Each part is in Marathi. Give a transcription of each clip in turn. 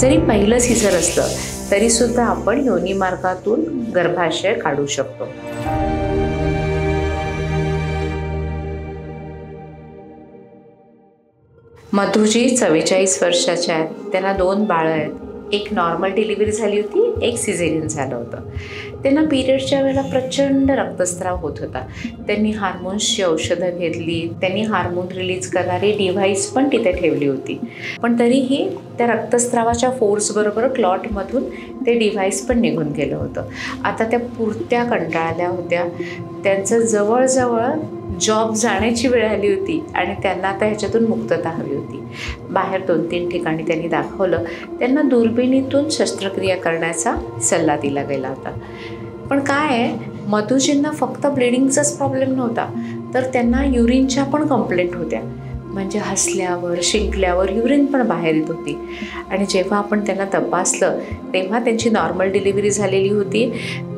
जरी पहिलं सीझर असलं तरी सुद्धा आपण योनी मार्गातून गर्भाशय काढू शकतो। मधुजी 44 वर्षाच्या आहेत, त्यांना 2 बाळं आहेत। एक नॉर्मल डिलिव्हरी झाली होती, एक सिझेरियन झालं होतं। त्यांना पिरियडच्या वेळेला प्रचंड रक्तस्राव होत होता। त्यांनी हार्मोन्सची औषधं घेतली, त्यांनी हार्मोन रिलीज करणारी डिव्हाइस पण तिथे ठेवली होती, पण तरीही त्या रक्तस्रावाच्या फोर्सबरोबर क्लॉटमधून ते डिव्हाइस पण निघून गेलं होतं। आता त्या पुरत्या कंटाळल्या होत्या, त्यांचं जवळजवळ जॉब जाण्याची वेळ आली होती आणि त्यांना आता ह्याच्यातून मुक्तता हवी होती। बाहेर 2-3 ठिकाणी त्यांनी दाखवलं, त्यांना दुर्बिणीतून शस्त्रक्रिया करण्याचा सल्ला दिला गेला होता। पण काय आहे, मधुजींना फक्त ब्लिडिंगचाच प्रॉब्लेम नव्हता, तर त्यांना युरिनच्या पण कंप्लेंट होत्या। म्हणजे हसल्यावर शिंकल्यावर युरिन पण बाहेर येत होती। आणि जेव्हा आपण त्यांना तपासलं तेव्हा त्यांची नॉर्मल डिलिव्हरी झालेली होती,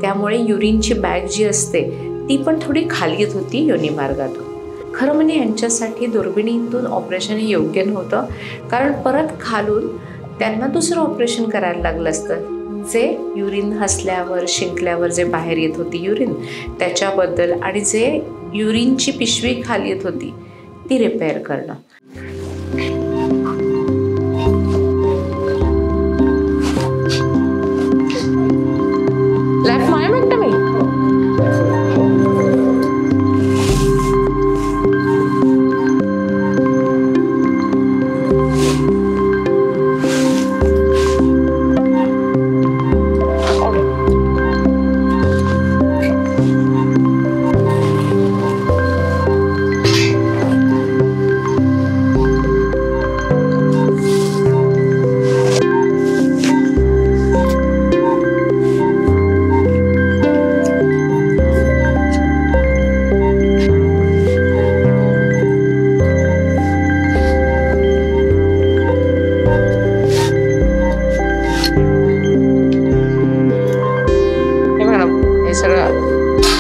त्यामुळे युरिनची बॅग जी असते ती पण थोडी खाली येत होती योनी मार्गातून। खरं म्हणजे यांच्यासाठी दुर्बिणीतून ऑपरेशन हे योग्य नव्हतं, कारण परत खालून त्यांना दुसरं ऑपरेशन करायला लागलं असतं, जे युरिन हसल्यावर शिंकल्यावर जे बाहेर येत होती युरिन त्याच्याबद्दल, आणि जे युरिनची पिशवी खाली येत होती ती रिपेअर करणं। Left myomectomy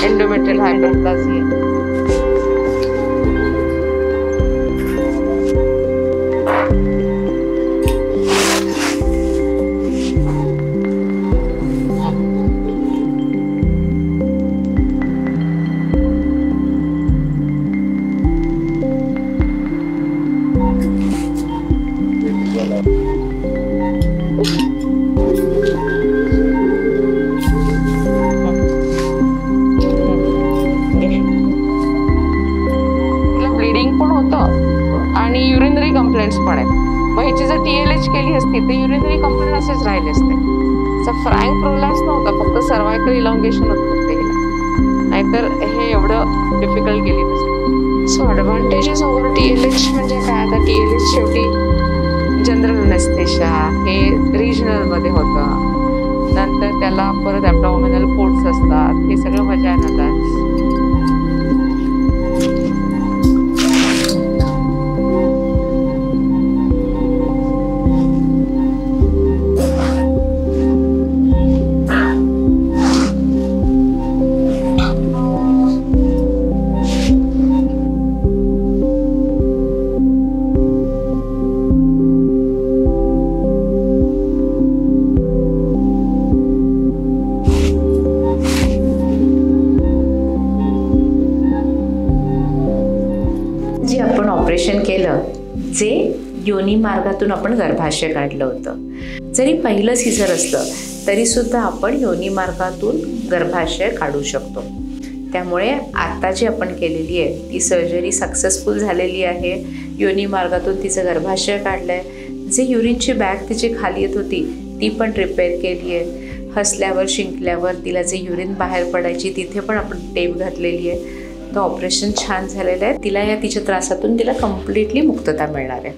endometrial hyperplasia. आणि युरिनरी कंप्लेंट्स पण आहेत। मग ह्याची जर TLH केली असती तर युरिनरी कंप्लेंट असेच राहिले असते। असं फ्रँक प्रोलॅप्स नव्हता, फक्त सर्वायकल इलॉंगेशन होतं फक्त ह्याला, नाहीतर हे एवढं डिफिकल्ट गेली नसते। सो ॲडव्हान्टेजेस ओव्हर TLH म्हणजे काय, आता TLH शेवटी जनरल अनेस्थेशिया हे रिजनलमध्ये होतं, नंतर त्याला परत ॲब्डॉमिनल पोर्ट्स असतात, हे सगळं व्हजायनलच। जे आपण ऑपरेशन केलं, जे योनी मार्गातून आपण गर्भाशय काढलं होतं, जरी पहिलं सीझर असलं तरी सुद्धा आपण योनी मार्गातून गर्भाशय काढू शकतो। त्यामुळे आता जी आपण केलेली आहे ती सर्जरी सक्सेसफुल झालेली आहे। योनी मार्गातून तिचं गर्भाशय काढलं आहे, जे युरिनची बॅग तिची खाली येत होती ती पण रिपेअर केली आहे। हसल्यावर शिंकल्यावर तिला जे युरिन बाहेर पडायची तिथे पण आपण टेप घातलेली आहे। तो ऑपरेशन छान झालेलं आहे, तिला या तिच्या त्रासातून तिला कम्प्लिटली मुक्तता मिळणार आहे।